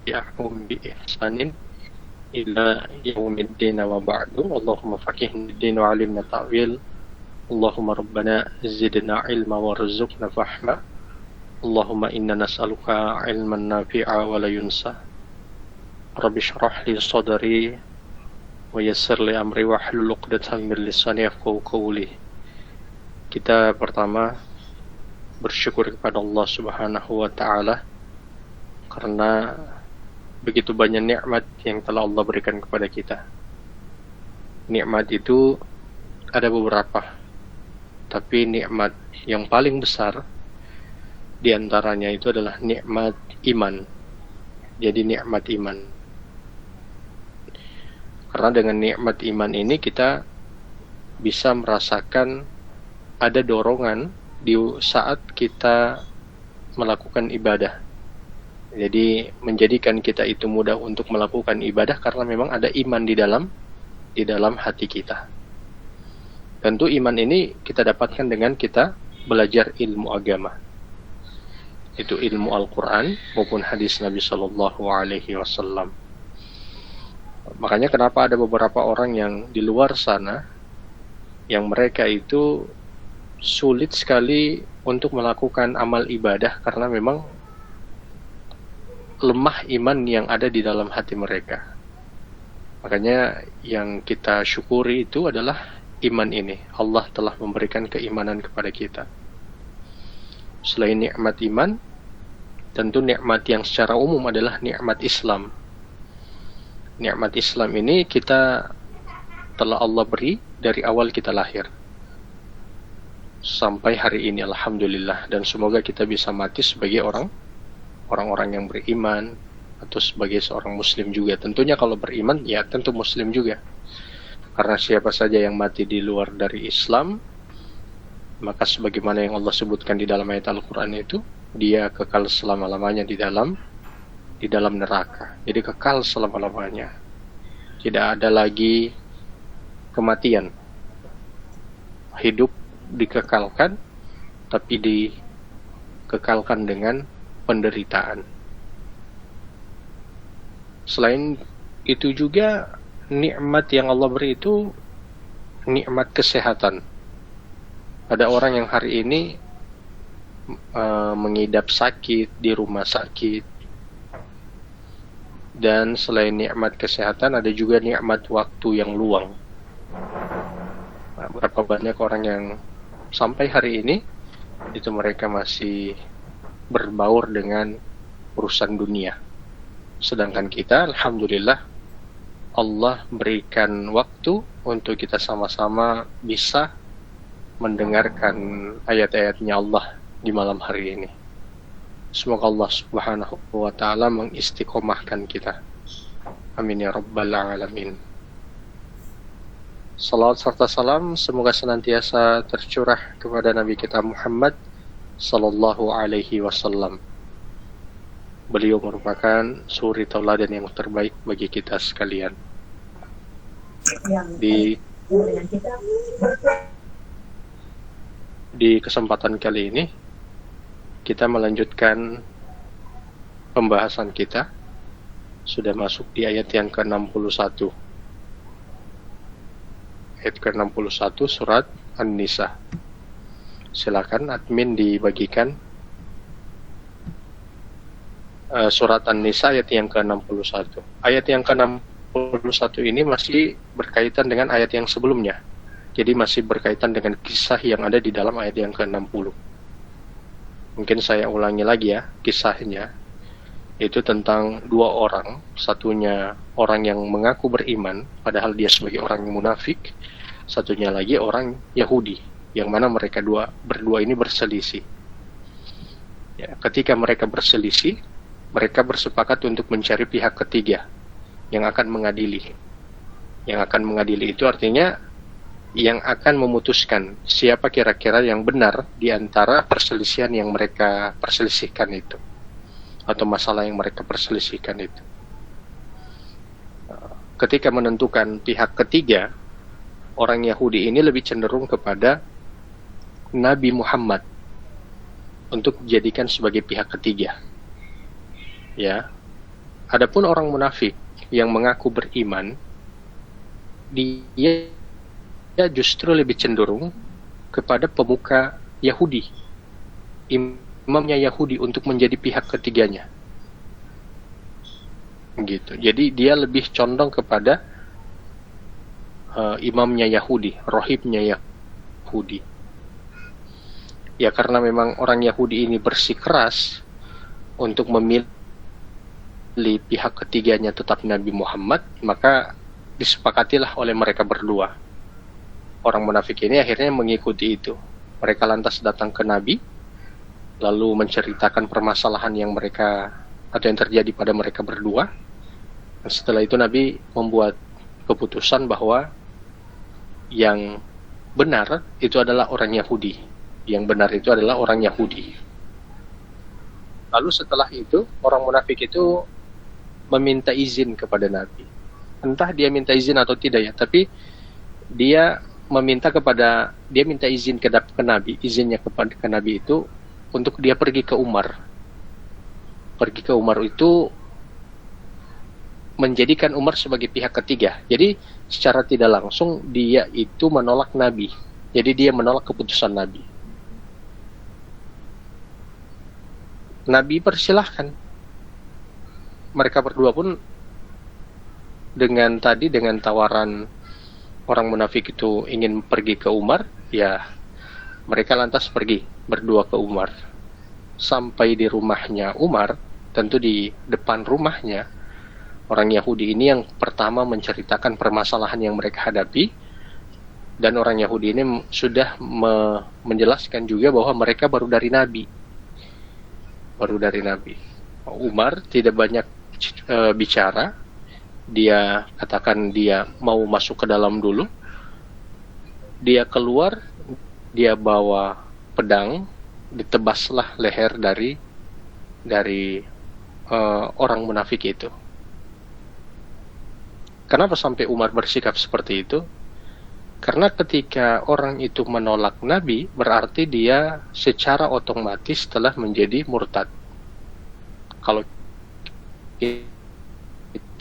تبعهم بإحسان إلى يوم الدين وبعد. اللهم فقهنا الدين وعلمنا التأويل. اللهم ربنا زدنا علما وارزقنا فهما. اللهم إنا نسألك علما نافعا ولا ينسى. رب اشرح لي صدري ويسر li amri wahlul 'uqdatam min lisani yafqahu qawli. Kita pertama bersyukur kepada Allah Subhanahu wa taala karena begitu banyak nikmat yang telah Allah berikan kepada kita. Nikmat itu ada beberapa, tapi nikmat yang paling besar di antaranya itu adalah nikmat iman. Jadi nikmat iman. Karena dengan nikmat iman ini kita bisa merasakan ada dorongan di saat kita melakukan ibadah. Jadi menjadikan kita itu mudah untuk melakukan ibadah karena memang ada iman di dalam hati kita. Tentu iman ini kita dapatkan dengan kita belajar ilmu agama. Itu ilmu Al-Quran maupun hadis Nabi Sallallahu Alaihi Wasallam. Makanya kenapa ada beberapa orang yang di luar sana yang mereka itu sulit sekali untuk melakukan amal ibadah karena memang lemah iman yang ada di dalam hati mereka. Makanya yang kita syukuri itu adalah iman ini. Allah telah memberikan keimanan kepada kita. Selain nikmat iman, tentu nikmat yang secara umum adalah nikmat Islam. Nikmat Islam ini kita telah Allah beri dari awal kita lahir sampai hari ini, alhamdulillah, dan semoga kita bisa mati sebagai orang-orang yang beriman atau sebagai seorang muslim juga. Tentunya kalau beriman ya tentu muslim juga. Karena siapa saja yang mati di luar dari Islam, maka sebagaimana yang Allah sebutkan di dalam ayat Al-Qur'an itu, dia kekal selama-lamanya di dalam neraka. Jadi kekal selama-lamanya. Tidak ada lagi kematian. Hidup dikekalkan, tapi dikekalkan dengan penderitaan. Selain itu juga nikmat yang Allah beri itu nikmat kesehatan. Ada orang yang hari ini mengidap sakit di rumah sakit. Dan selain nikmat kesehatan ada juga nikmat waktu yang luang. Berapa banyak orang yang sampai hari ini itu mereka masih berbaur dengan urusan dunia. Sedangkan kita, alhamdulillah, Allah berikan waktu untuk kita sama-sama bisa mendengarkan ayat-ayatnya Allah di malam hari ini. Semoga Allah Subhanahu wa taala mengistiqomahkan kita. Amin ya rabbal alamin. Salawat serta salam semoga senantiasa tercurah kepada Nabi kita Muhammad sallallahu alaihi wasallam. Beliau merupakan suri tauladan yang terbaik bagi kita sekalian. Di kesempatan kali ini kita melanjutkan pembahasan kita. Sudah masuk di ayat yang ke-61. Ayat ke-61 surat An-Nisa. Silakan admin dibagikan surat An-Nisa ayat yang ke-61. Ayat yang ke-61 ini masih berkaitan dengan ayat yang sebelumnya. Jadi masih berkaitan dengan kisah yang ada di dalam ayat yang ke-60. Mungkin saya ulangi lagi ya kisahnya. Itu tentang dua orang. Satunya orang yang mengaku beriman padahal dia sebagai orang yang munafik. Satunya lagi orang Yahudi, yang mana mereka berdua ini berselisih. Ya, ketika mereka berselisih, mereka bersepakat untuk mencari pihak ketiga yang akan mengadili. Yang akan mengadili itu artinya yang akan memutuskan siapa kira-kira yang benar di antara perselisihan yang mereka perselisihkan itu, atau masalah yang mereka perselisihkan itu. Ketika menentukan pihak ketiga, orang Yahudi ini lebih cenderung kepada Nabi Muhammad untuk dijadikan sebagai pihak ketiga. Ya. Adapun orang munafik yang mengaku beriman, dia justru lebih cenderung kepada pemuka Yahudi, imamnya Yahudi, untuk menjadi pihak ketiganya. Gitu. Jadi dia lebih condong kepada imamnya Yahudi, rohibnya Yahudi. Ya karena memang orang Yahudi ini bersikeras untuk memilih pihak ketiganya tetap Nabi Muhammad, maka disepakatilah oleh mereka berdua. Orang munafik ini akhirnya mengikuti itu. Mereka lantas datang ke Nabi, lalu menceritakan permasalahan yang mereka atau yang terjadi pada mereka berdua. Dan setelah itu Nabi membuat keputusan bahwa yang benar itu adalah orang Yahudi. Yang benar itu adalah orang Yahudi. Lalu setelah itu orang munafik itu meminta izin kepada Nabi. Entah dia minta izin atau tidak ya, tapi dia minta izin ke Nabi, izinnya ke Nabi itu untuk dia pergi ke Umar. Pergi ke Umar itu menjadikan Umar sebagai pihak ketiga. Jadi secara tidak langsung dia itu menolak Nabi. Jadi dia menolak keputusan Nabi. Nabi persilahkan. Mereka berdua pun dengan tawaran orang munafik itu ingin pergi ke Umar, ya mereka lantas pergi berdua ke Umar. Sampai di rumahnya Umar, tentu di depan rumahnya, orang Yahudi ini yang pertama menceritakan permasalahan yang mereka hadapi, dan orang Yahudi ini sudah menjelaskan juga bahwa mereka baru dari Nabi. Umar tidak banyak bicara. Dia katakan dia mau masuk ke dalam dulu. Dia keluar, dia bawa pedang, ditebaslah leher dari orang munafik itu. Kenapa sampai Umar bersikap seperti itu? Karena ketika orang itu menolak Nabi, berarti dia secara otomatis telah menjadi murtad. Kalau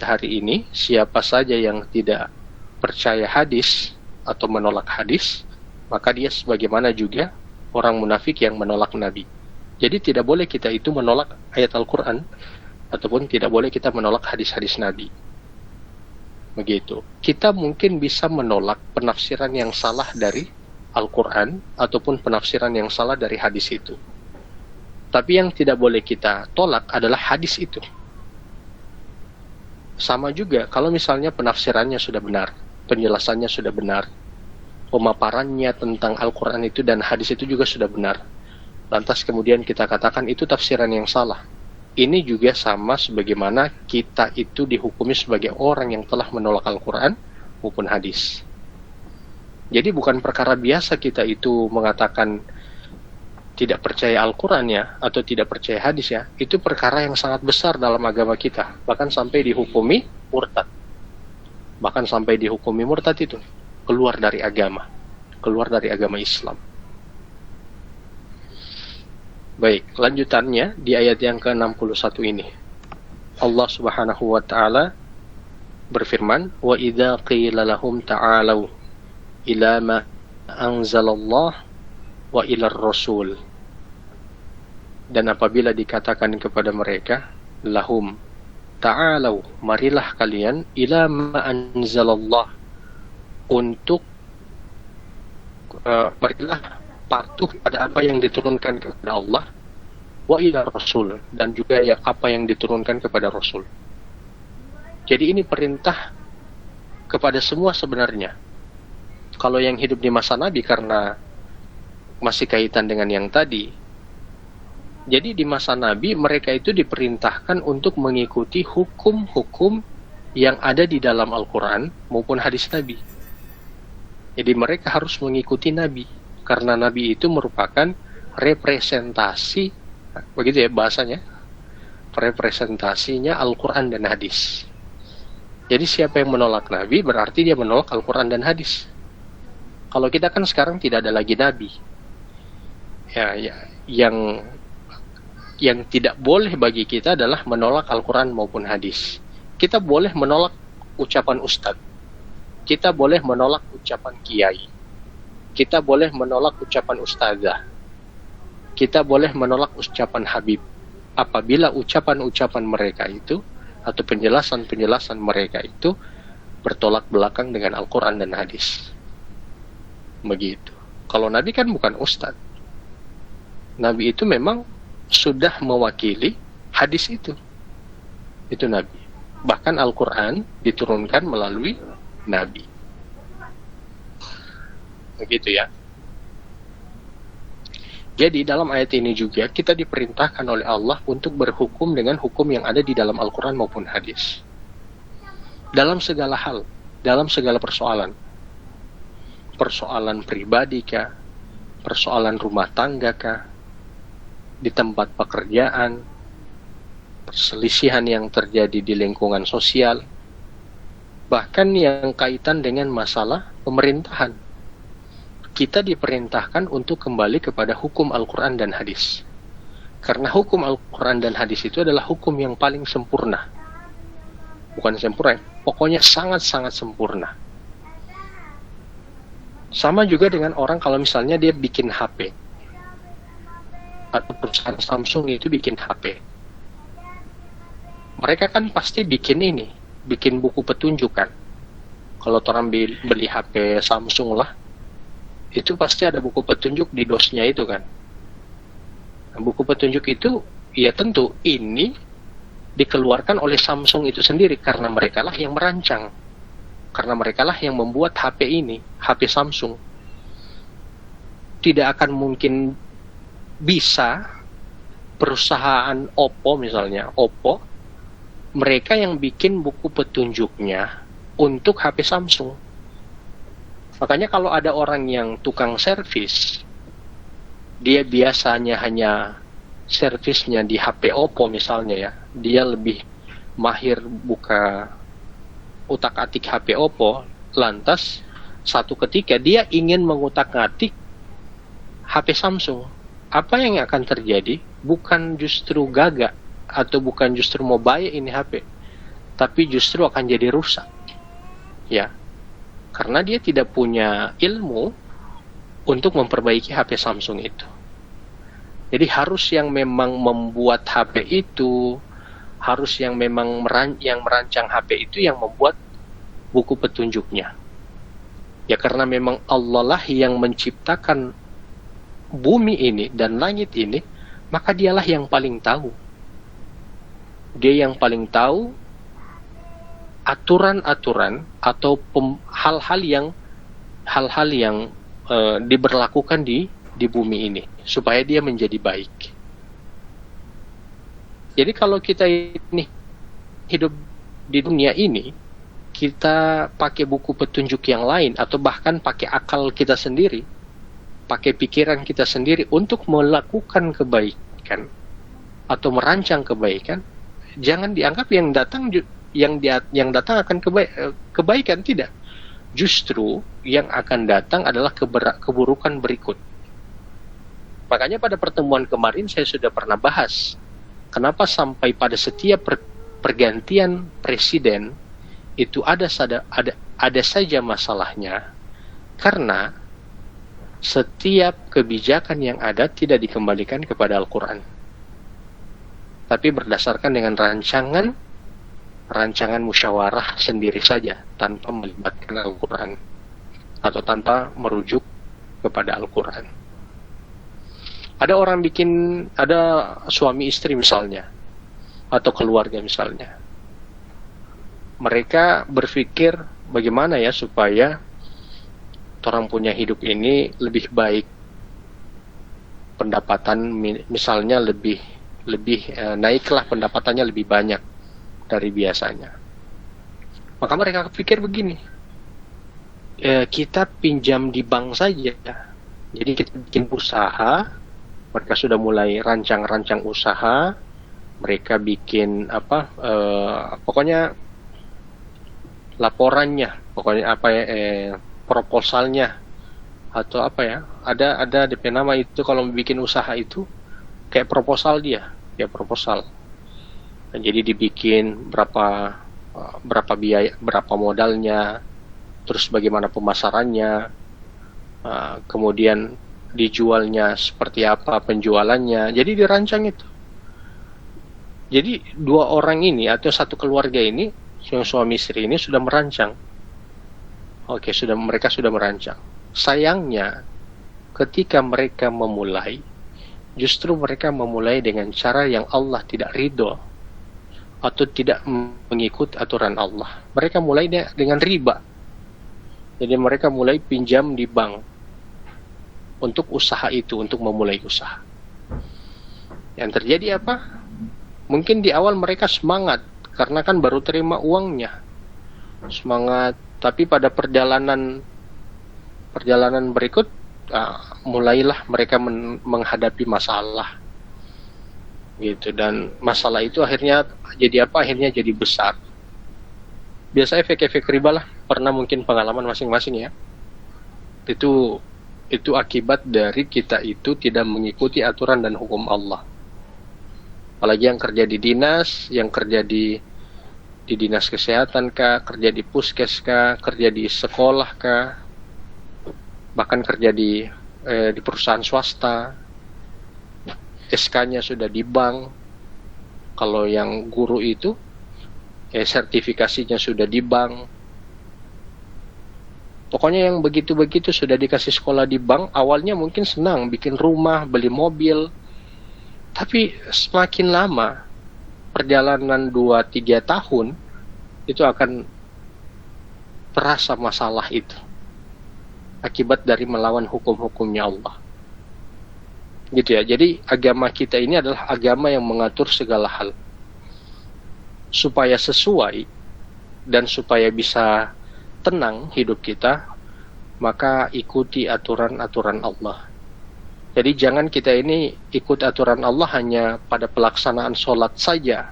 hari ini, siapa saja yang tidak percaya hadis atau menolak hadis, maka dia sebagaimana juga orang munafik yang menolak Nabi. Jadi tidak boleh kita itu menolak ayat Al-Quran, ataupun tidak boleh kita menolak hadis-hadis Nabi. Begitu. Kita mungkin bisa menolak penafsiran yang salah dari Al-Quran ataupun penafsiran yang salah dari hadis itu. Tapi yang tidak boleh kita tolak adalah hadis itu. Sama juga kalau misalnya penafsirannya sudah benar, penjelasannya sudah benar, pemaparannya tentang Al-Quran itu dan hadis itu juga sudah benar. Lantas kemudian kita katakan itu tafsiran yang salah. Ini juga sama sebagaimana kita itu dihukumi sebagai orang yang telah menolak Al-Quran maupun hadis. Jadi bukan perkara biasa kita itu mengatakan tidak percaya Al-Quran ya, atau tidak percaya hadis ya. Itu perkara yang sangat besar dalam agama kita. Bahkan sampai dihukumi murtad. Bahkan sampai dihukumi murtad itu. Keluar dari agama Islam. Baik, lanjutannya di ayat yang ke-61 ini. Allah Subhanahu wa taala berfirman, "Wa idza qila lahum ta'alu ila ma anzalallah wa ila ar-rasul." Dan apabila dikatakan kepada mereka, lahum ta'alu, marilah kalian ila ma anzalallah, untuk marilah patuh pada apa yang diturunkan kepada Allah, wa ila rasul, dan juga apa yang diturunkan kepada Rasul. Jadi ini perintah kepada semua sebenarnya. Kalau yang hidup di masa Nabi, karena masih kaitan dengan yang tadi, jadi di masa Nabi mereka itu diperintahkan untuk mengikuti hukum-hukum yang ada di dalam Al-Quran maupun hadis Nabi. Jadi mereka harus mengikuti Nabi, karena Nabi itu merupakan representasi, begitu ya bahasanya, representasinya Al-Quran dan hadis. Jadi siapa yang menolak Nabi berarti dia menolak Al-Quran dan hadis. Kalau kita kan sekarang tidak ada lagi Nabi, ya yang Yang tidak boleh bagi kita adalah menolak Al-Quran maupun hadis. Kita boleh menolak ucapan ustadz, kita boleh menolak ucapan kiai, kita boleh menolak ucapan ustazah, kita boleh menolak ucapan habib, apabila ucapan-ucapan mereka itu atau penjelasan-penjelasan mereka itu bertolak belakang dengan Al-Quran dan hadis. Begitu. Kalau Nabi kan bukan ustadz, Nabi itu memang sudah mewakili hadis itu Nabi. Bahkan Al-Quran diturunkan melalui Nabi. Begitu ya. Jadi dalam ayat ini juga kita diperintahkan oleh Allah untuk berhukum dengan hukum yang ada di dalam Al-Quran maupun hadis. Dalam segala hal, dalam segala persoalan. Persoalan pribadi kah? Persoalan rumah tangga kah? Di tempat pekerjaan, perselisihan yang terjadi di lingkungan sosial, bahkan yang kaitan dengan masalah pemerintahan. Kita diperintahkan untuk kembali kepada hukum Al-Quran dan hadis. Karena hukum Al-Quran dan hadis itu adalah hukum yang paling sempurna. Bukan sempurna, pokoknya sangat-sangat sempurna. Sama juga dengan orang kalau misalnya dia bikin HP, atau perusahaan Samsung itu bikin HP. Mereka kan pasti bikin buku petunjuk kan. Kalau orang beli HP Samsung lah, itu pasti ada buku petunjuk di DOS-nya itu kan. Nah, buku petunjuk itu, ya tentu ini dikeluarkan oleh Samsung itu sendiri karena mereka lah yang merancang. Karena mereka lah yang membuat HP ini, HP Samsung. Tidak akan mungkin bisa perusahaan Oppo misalnya, mereka yang bikin buku petunjuknya untuk HP Samsung. Makanya kalau ada orang yang tukang servis, dia biasanya hanya servisnya di HP Oppo misalnya ya, dia lebih mahir buka utak-atik HP Oppo, lantas satu ketika dia ingin mengutak-atik HP Samsung. Apa yang akan terjadi? Bukan justru gagak atau bukan justru mau bayar ini HP, tapi justru akan jadi rusak. Ya. Karena dia tidak punya ilmu untuk memperbaiki HP Samsung itu. Jadi harus yang memang membuat HP itu, harus yang memang merancang HP itu yang membuat buku petunjuknya. Ya karena memang Allah lah yang menciptakan bumi ini dan langit ini, maka dialah yang paling tahu. Dia yang paling tahu aturan-aturan atau hal-hal yang diberlakukan di bumi ini supaya dia menjadi baik. Jadi kalau kita ini hidup di dunia ini, kita pakai buku petunjuk yang lain atau bahkan pakai akal kita sendiri, pakai pikiran kita sendiri untuk melakukan kebaikan atau merancang kebaikan, jangan dianggap yang datang akan kebaikan, tidak. Justru yang akan datang adalah keburukan berikut. Makanya pada pertemuan kemarin saya sudah pernah bahas kenapa sampai pada setiap pergantian presiden itu ada saja masalahnya, karena setiap kebijakan yang ada tidak dikembalikan kepada Al-Quran, tapi berdasarkan dengan rancangan musyawarah sendiri saja tanpa melibatkan Al-Quran atau tanpa merujuk kepada Al-Quran. Ada suami istri misalnya atau keluarga misalnya, mereka berpikir bagaimana ya supaya orang punya hidup ini lebih baik, pendapatan misalnya lebih naiklah, pendapatannya lebih banyak dari biasanya. Maka mereka pikir begini, kita pinjam di bank saja. Jadi kita bikin usaha, mereka sudah mulai rancang usaha, mereka bikin pokoknya laporannya, proposalnya atau ada DP nama itu. Kalau bikin usaha itu kayak proposal dia, dia proposal. Dan jadi dibikin berapa biaya, berapa modalnya, terus bagaimana pemasarannya, kemudian dijualnya seperti apa penjualannya. Jadi dirancang itu. Jadi dua orang ini atau satu keluarga ini, yang suami istri ini sudah merancang. Oke, mereka sudah merancang. Sayangnya ketika mereka memulai, justru mereka memulai dengan cara yang Allah tidak ridho atau tidak mengikut aturan Allah. Mereka mulai dengan riba. Jadi mereka mulai pinjam di bank untuk usaha itu, untuk memulai usaha. Yang terjadi apa? Mungkin di awal mereka semangat karena kan baru terima uangnya. Semangat, tapi pada perjalanan berikut mulailah mereka menghadapi masalah. Gitu, dan masalah itu akhirnya jadi apa? Akhirnya jadi besar. Biasa efek-efek riba lah, pernah mungkin pengalaman masing-masing ya. Itu akibat dari kita itu tidak mengikuti aturan dan hukum Allah. Apalagi yang kerja di dinas, yang kerja di dinas kesehatan kah, kerja di puskes kah, kerja di sekolah kah, bahkan kerja di perusahaan swasta, SK-nya sudah di bank. Kalau yang guru itu sertifikasinya sudah di bank. Pokoknya yang begitu-begitu sudah dikasih sekolah di bank. Awalnya mungkin senang bikin rumah, beli mobil, tapi semakin lama, perjalanan 2-3 tahun, itu akan terasa masalah itu akibat dari melawan hukum-hukumnya Allah. Gitu ya. Jadi agama kita ini adalah agama yang mengatur segala hal supaya sesuai dan supaya bisa tenang hidup kita, maka ikuti aturan-aturan Allah. Jadi jangan kita ini ikut aturan Allah hanya pada pelaksanaan sholat saja,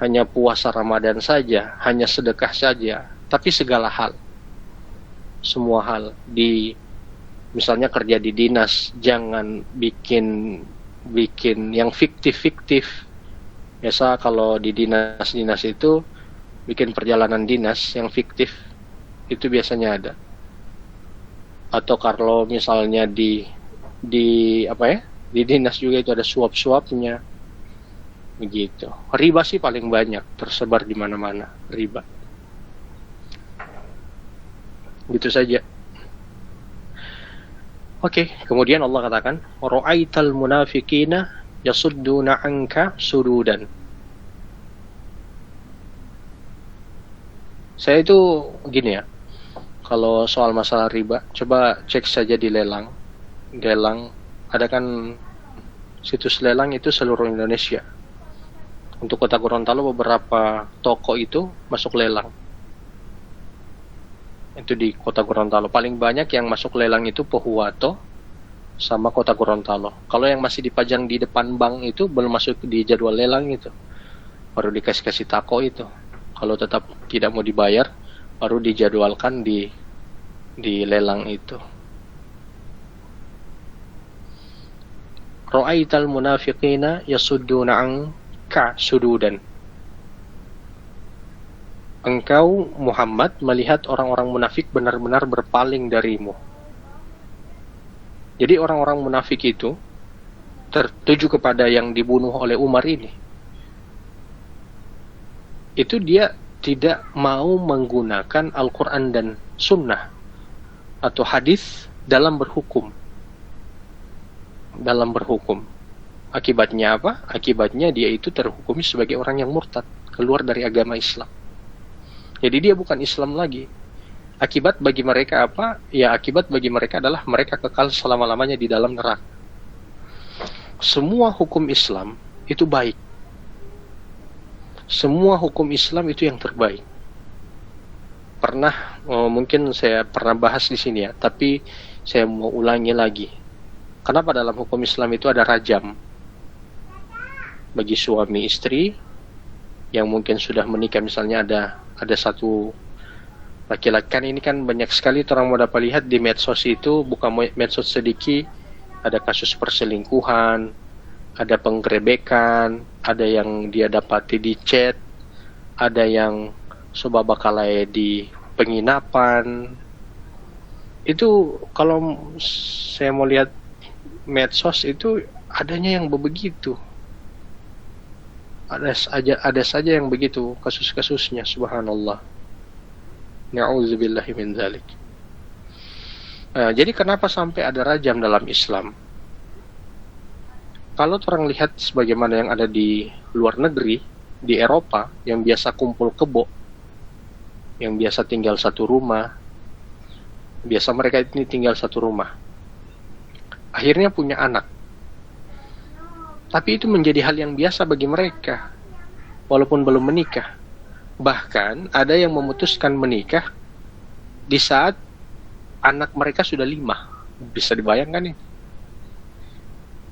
hanya puasa Ramadan saja, hanya sedekah saja, tapi segala hal, semua hal. Misalnya kerja di dinas, jangan bikin yang fiktif. Biasa kalau di dinas itu bikin perjalanan dinas yang fiktif, itu biasanya ada. Atau kalau misalnya di dinas juga itu ada suap-suapnya, begitu. Riba sih paling banyak tersebar di mana-mana, riba. Gitu saja. Oke, kemudian Allah katakan, "Ra'aital munafiqina yasudduna 'anka sududan." Saya itu gini ya, kalau soal masalah riba, coba cek saja di lelang. Ada kan situs lelang itu seluruh Indonesia. Untuk Kota Gorontalo beberapa toko itu masuk lelang. Itu di Kota Gorontalo. Paling banyak yang masuk lelang itu Pohuwato sama Kota Gorontalo. Kalau yang masih dipajang di depan bank itu belum masuk di jadwal lelang itu. Baru dikasih tako itu. Kalau tetap tidak mau dibayar, baru dijadwalkan di lelang itu. Ra'aital munafiqina yasudduna 'anka sududan. Engkau Muhammad melihat orang-orang munafik benar-benar berpaling darimu. Jadi orang-orang munafik itu tertuju kepada yang dibunuh oleh Umar ini. Itu dia tidak mau menggunakan Al-Quran dan Sunnah atau hadis dalam berhukum. Akibatnya apa? Akibatnya dia itu terhukumi sebagai orang yang murtad, keluar dari agama Islam. Jadi dia bukan Islam lagi. Akibat bagi mereka apa? Ya, akibat bagi mereka adalah mereka kekal selama-lamanya di dalam neraka. Semua hukum Islam itu baik. Semua hukum Islam itu yang terbaik. Mungkin saya pernah bahas di sini ya, tapi saya mau ulangi lagi. Kenapa dalam hukum Islam itu ada rajam? Bagi suami istri yang mungkin sudah menikah, misalnya ada satu laki-laki, kan ini kan banyak sekali orang mau dapat lihat di medsos itu, bukan medsos sedikit, ada kasus perselingkuhan, ada penggerebekan, ada yang dia dapati di chat, ada yang sobabakalai di penginapan. Itu kalau saya mau lihat medsos itu adanya yang begitu. Ada saja yang begitu kasus-kasusnya, subhanallah. Na'udzubillahi min dzalik. Jadi kenapa sampai ada rajam dalam Islam? Kalau orang lihat sebagaimana yang ada di luar negeri, di Eropa, yang biasa kumpul kebo, yang biasa tinggal satu rumah, biasa mereka ini tinggal satu rumah, akhirnya punya anak. Tapi itu menjadi hal yang biasa bagi mereka, walaupun belum menikah. Bahkan ada yang memutuskan menikah di saat anak mereka sudah 5. Bisa dibayangkan ini.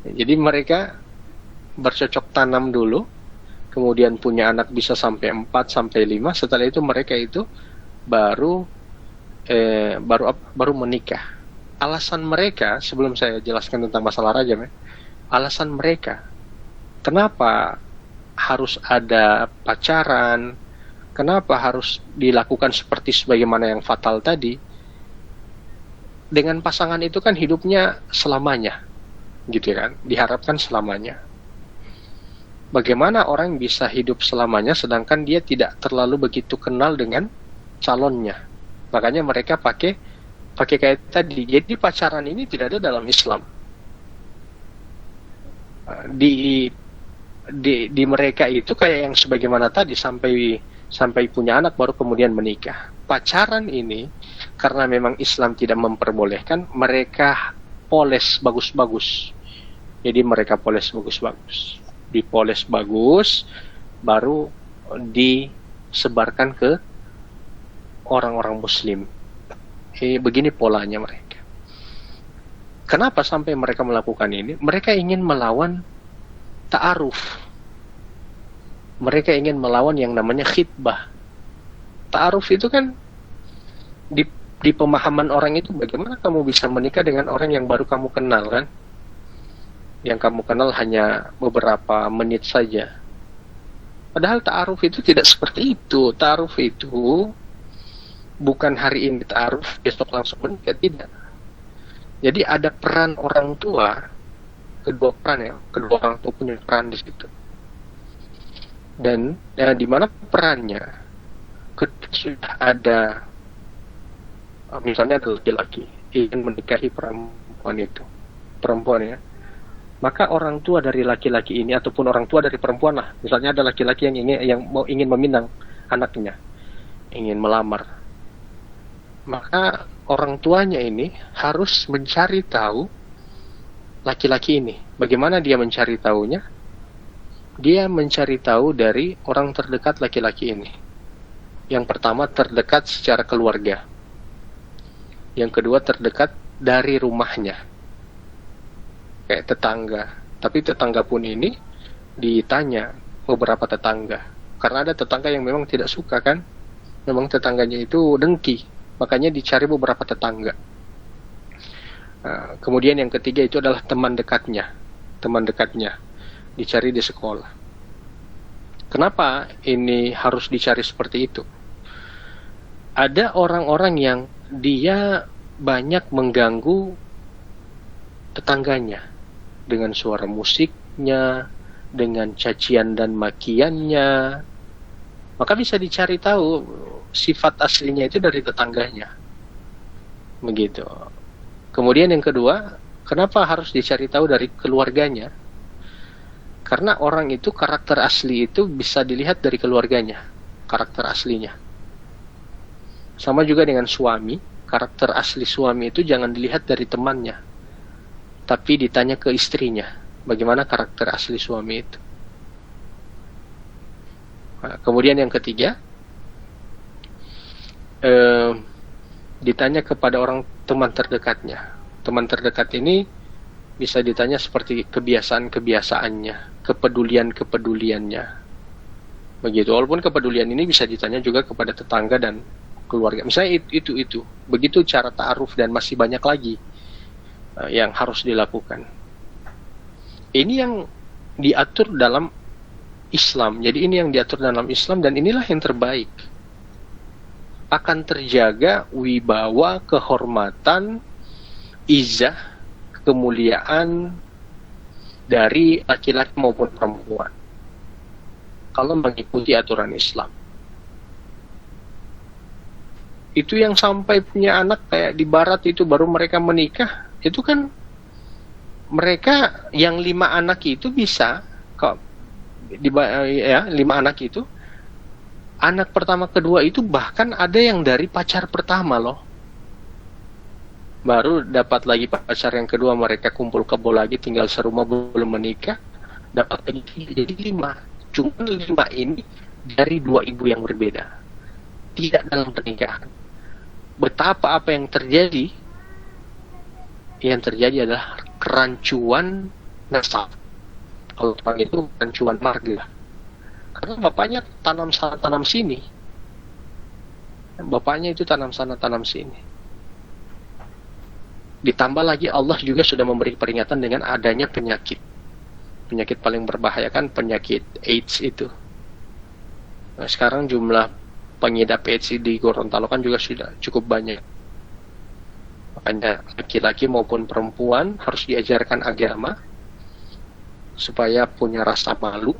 Jadi mereka bercocok tanam dulu, kemudian punya anak bisa sampai 4 sampai 5. Setelah itu mereka itu baru menikah. Alasan mereka, sebelum saya jelaskan tentang masalah rajam ya, alasan mereka kenapa harus ada pacaran, kenapa harus dilakukan seperti sebagaimana yang fatal tadi, dengan pasangan itu kan hidupnya selamanya, gitu kan, diharapkan selamanya. Bagaimana orang bisa hidup selamanya sedangkan dia tidak terlalu begitu kenal dengan calonnya? Makanya mereka pakai kayak tadi. Jadi pacaran ini tidak ada dalam Islam. Di mereka itu kayak yang sebagaimana tadi, sampai punya anak baru kemudian menikah. Pacaran ini karena memang Islam tidak memperbolehkan, mereka poles bagus-bagus. Jadi mereka poles bagus-bagus, dipoles bagus, baru disebarkan ke orang-orang Muslim. Begini polanya mereka. Kenapa sampai mereka melakukan ini? Mereka ingin melawan ta'aruf. Mereka ingin melawan yang namanya khitbah. Ta'aruf itu kan di pemahaman orang itu, bagaimana kamu bisa menikah dengan orang yang baru kamu kenal kan? Yang kamu kenal hanya beberapa menit saja. Padahal ta'aruf itu tidak seperti itu. Ta'aruf itu bukan hari ini ta'aruf, besok langsung menikah, tidak. Jadi ada peran orang tua, kedua orang tua punya peran di situ. Dan di mana perannya? Ketika sudah ada, misalnya ada laki-laki ingin menikahi perempuan ya, maka orang tua dari laki-laki ini ataupun orang tua dari perempuan lah, misalnya ada laki-laki yang ingin meminang anaknya, ingin melamar, maka orang tuanya ini harus mencari tahu laki-laki ini. Bagaimana dia mencari tahunya? Dia mencari tahu dari orang terdekat laki-laki ini. Yang pertama, terdekat secara keluarga. Yang kedua, terdekat dari rumahnya, kayak tetangga. Tapi tetangga pun ini ditanya beberapa tetangga, karena ada tetangga yang memang tidak suka kan, memang tetangganya itu dengki, makanya dicari beberapa tetangga. Kemudian yang ketiga itu adalah teman dekatnya, dicari di sekolah. Kenapa ini harus dicari seperti itu? Ada orang-orang yang dia banyak mengganggu tetangganya dengan suara musiknya, dengan cacian dan makiannya. Maka bisa dicari tahu sifat aslinya itu dari tetangganya. Begitu. Kemudian yang kedua, kenapa harus dicari tahu dari keluarganya? Karena orang itu, karakter asli itu bisa dilihat dari keluarganya, karakter aslinya. Sama juga dengan suami, karakter asli suami itu jangan dilihat dari temannya, tapi ditanya ke istrinya, bagaimana karakter asli suami itu. Kemudian yang ketiga, ditanya kepada orang teman terdekatnya. Teman terdekat ini bisa ditanya seperti kebiasaan-kebiasaannya, kepeduliannya. Begitu. Walaupun kepedulian ini bisa ditanya juga kepada tetangga dan keluarga. Misalnya itu. Begitu cara ta'aruf, dan masih banyak lagi yang harus dilakukan. Ini yang diatur dalam Islam. Jadi ini yang diatur dalam Islam dan inilah yang terbaik. Akan terjaga wibawa, kehormatan, izah, kemuliaan dari laki-laki maupun perempuan kalau mengikuti aturan Islam. Itu yang sampai punya anak kayak di barat itu baru mereka menikah, itu kan mereka yang 5 anak itu bisa kok ya 5 anak itu, anak pertama kedua itu bahkan ada yang dari pacar pertama loh, baru dapat lagi pacar yang kedua, mereka kumpul kebo lagi, tinggal serumah belum menikah, dapat lagi, jadi 5. Cuma 5 ini dari 2 ibu yang berbeda, tidak dalam pernikahan. Betapa apa yang terjadi? Yang terjadi adalah kerancuan nasab. Kalau orang itu kerancuan marga. Karena bapaknya tanam sana tanam sini. Bapaknya itu tanam sana tanam sini. Ditambah lagi Allah juga sudah memberi peringatan dengan adanya penyakit. Penyakit paling berbahaya kan penyakit AIDS itu. Nah, sekarang jumlah pengidap AIDS di Gorontalo kan juga sudah cukup banyak. Makanya laki-laki maupun perempuan harus diajarkan agama supaya punya rasa malu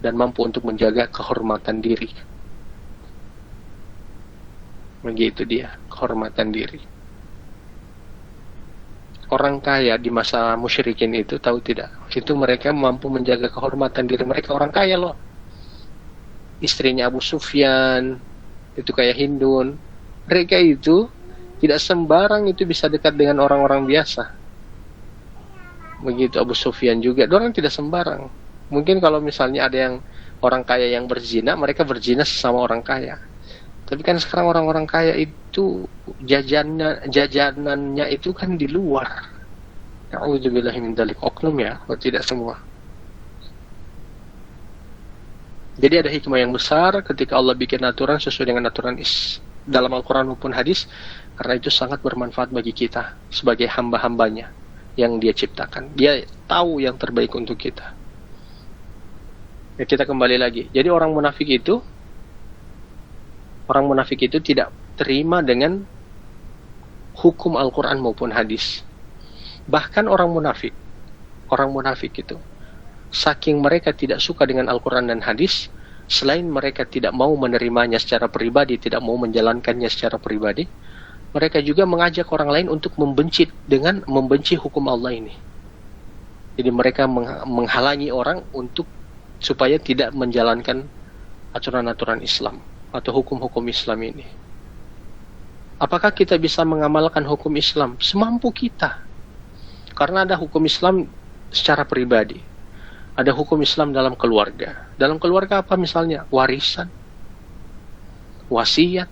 dan mampu untuk menjaga kehormatan diri. Begitu dia, kehormatan diri. Orang kaya di masa musyrikin itu, tahu tidak? Itu mereka mampu menjaga kehormatan diri mereka, orang kaya loh. Istrinya Abu Sufyan, itu kayak Hindun. Mereka itu tidak sembarang itu bisa dekat dengan orang-orang biasa. Begitu Abu Sufyan juga, orang tidak sembarang. Mungkin kalau misalnya ada yang orang kaya yang berzina, mereka berzina sesama orang kaya. Tapi kan sekarang orang-orang kaya itu jajanannya itu kan di luar. A'udzubillahi min dzalik, oknum ya, kalau tidak semua. Jadi ada hikmah yang besar ketika Allah bikin aturan sesuai dengan aturan dalam Al-Quran maupun hadis, karena itu sangat bermanfaat bagi kita sebagai hamba-hambanya yang dia ciptakan. Dia tahu yang terbaik untuk kita. Ya, kita kembali lagi. Jadi orang munafik itu tidak terima dengan hukum Al-Quran maupun hadis. Bahkan orang munafik itu, saking mereka tidak suka dengan Al-Quran dan hadis, selain mereka tidak mau menerimanya secara pribadi, tidak mau menjalankannya secara pribadi, mereka juga mengajak orang lain untuk membenci hukum Allah ini. Jadi mereka menghalangi orang supaya tidak menjalankan aturan-aturan Islam atau hukum-hukum Islam ini. Apakah kita bisa mengamalkan hukum Islam? Semampu kita. Karena ada hukum Islam secara pribadi. Ada hukum Islam dalam keluarga. Dalam keluarga apa misalnya? Warisan, wasiat,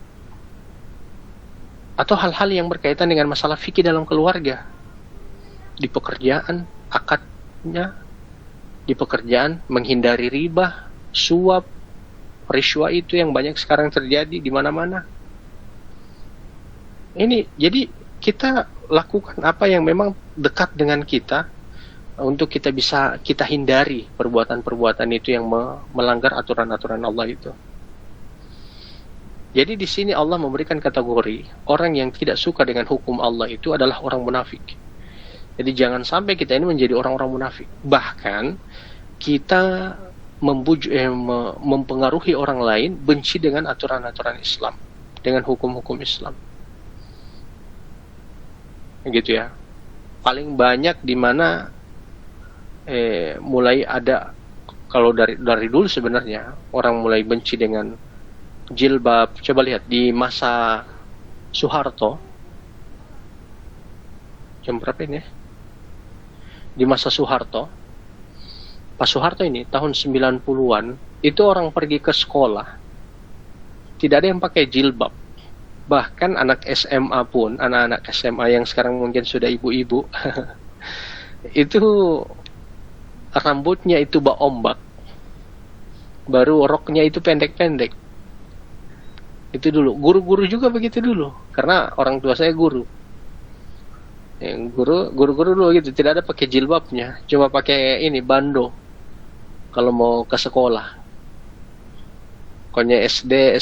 atau hal-hal yang berkaitan dengan masalah fikih dalam keluarga. Di pekerjaan, akadnya, di pekerjaan, menghindari riba, suap, rishwa itu yang banyak sekarang terjadi di mana-mana. Ini, jadi kita lakukan apa yang memang dekat dengan kita, untuk kita hindari perbuatan-perbuatan itu yang melanggar aturan-aturan Allah itu. Jadi di sini Allah memberikan kategori orang yang tidak suka dengan hukum Allah itu adalah orang munafik. Jadi jangan sampai kita ini menjadi orang-orang munafik. Bahkan kita mempengaruhi orang lain benci dengan aturan-aturan Islam, dengan hukum-hukum Islam. Gitu ya. Paling banyak di mana mulai ada, kalau dari dulu sebenarnya orang mulai benci dengan jilbab. Coba lihat di masa Soeharto, jam berapa ini? Di masa Soeharto, Pak Soeharto ini tahun 90-an itu orang pergi ke sekolah tidak ada yang pakai jilbab. Bahkan anak SMA pun, anak-anak SMA yang sekarang mungkin sudah ibu-ibu itu rambutnya itu bak ombak, baru roknya itu pendek-pendek. Itu dulu, guru-guru juga begitu dulu, karena orang tua saya guru. Guru-guru dulu gitu, tidak ada pakai jilbabnya, cuma pakai ini bando, kalau mau ke sekolah. Pokoknya SD,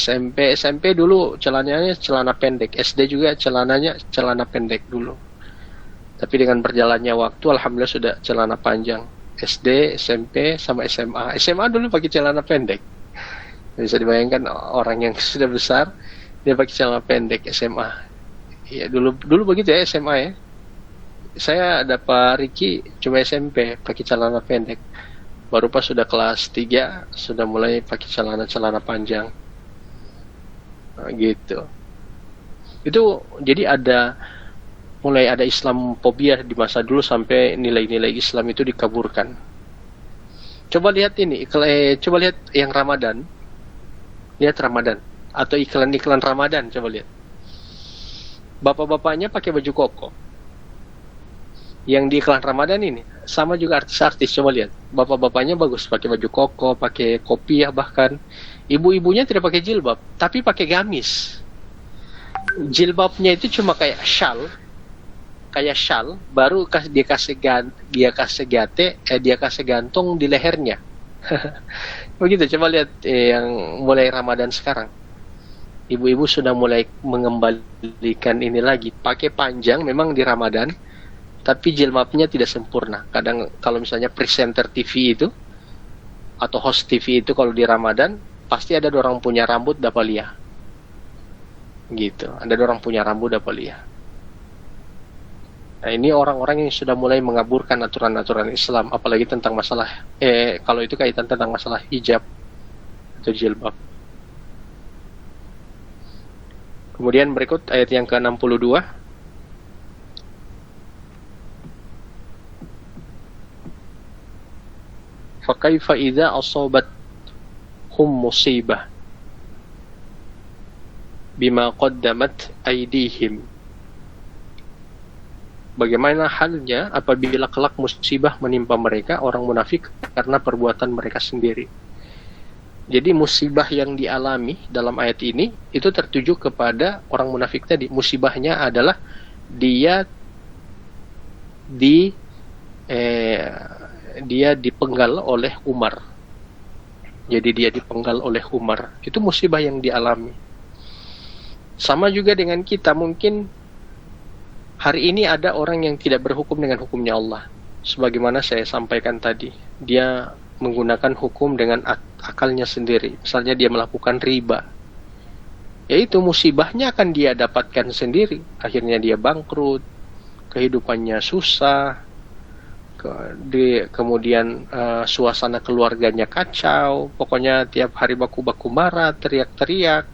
SMP dulu celananya celana pendek, SD juga celananya celana pendek dulu. Tapi dengan berjalannya waktu, alhamdulillah sudah celana panjang. SD, SMP, sama SMA. SMA dulu pakai celana pendek. Bisa dibayangkan orang yang sudah besar, dia pakai celana pendek SMA. Ya dulu begitu ya SMA ya. Saya dapat Ricky cuma SMP pakai celana pendek. Baru pas sudah kelas 3 sudah mulai pakai celana panjang. Nah, gitu. Itu jadi mulai ada Islamophobia di masa dulu sampai nilai-nilai Islam itu dikaburkan. Coba lihat ini, coba lihat yang Ramadan. Lihat Ramadan atau iklan-iklan Ramadan, coba lihat. Bapak-bapaknya pakai baju koko. Yang di iklan Ramadan ini sama juga artis-artis, coba lihat. Bapak-bapaknya bagus pakai baju koko, pakai kopiah bahkan. Ibu-ibunya tidak pakai jilbab, tapi pakai gamis. Jilbabnya itu cuma kayak shawl, baru dia kasih gantung di lehernya. Begitu, coba lihat yang mulai Ramadan sekarang. Ibu-ibu sudah mulai mengembalikan ini lagi, pakai panjang memang di Ramadan, tapi jilbabnya tidak sempurna. Kadang kalau misalnya presenter TV itu atau host TV itu kalau di Ramadan pasti ada orang punya rambut dapalia. Gitu, ada orang punya rambut dapalia. Nah, ini orang-orang yang sudah mulai mengaburkan aturan-aturan Islam, apalagi tentang masalah kalau itu kaitan tentang masalah hijab atau jilbab. Kemudian berikut ayat yang ke-62. فَكَيْفَ إِذَا أَصَابَتْهُمْ مُصِيبَةٌ بِمَا قَدَّمَتْ أَيْدِيهِمْ. Bagaimana halnya apabila kelak musibah menimpa mereka, orang munafik, karena perbuatan mereka sendiri. Jadi musibah yang dialami dalam ayat ini itu tertuju kepada orang munafik tadi. Musibahnya adalah dia dipenggal oleh Umar. Jadi dia dipenggal oleh Umar. Itu musibah yang dialami. Sama juga dengan kita, mungkin hari ini ada orang yang tidak berhukum dengan hukumnya Allah. Sebagaimana saya sampaikan tadi, dia menggunakan hukum dengan akalnya sendiri. Misalnya dia melakukan riba. Yaitu musibahnya akan dia dapatkan sendiri. Akhirnya dia bangkrut, kehidupannya susah, kemudian suasana keluarganya kacau, pokoknya tiap hari baku-baku marah, teriak-teriak,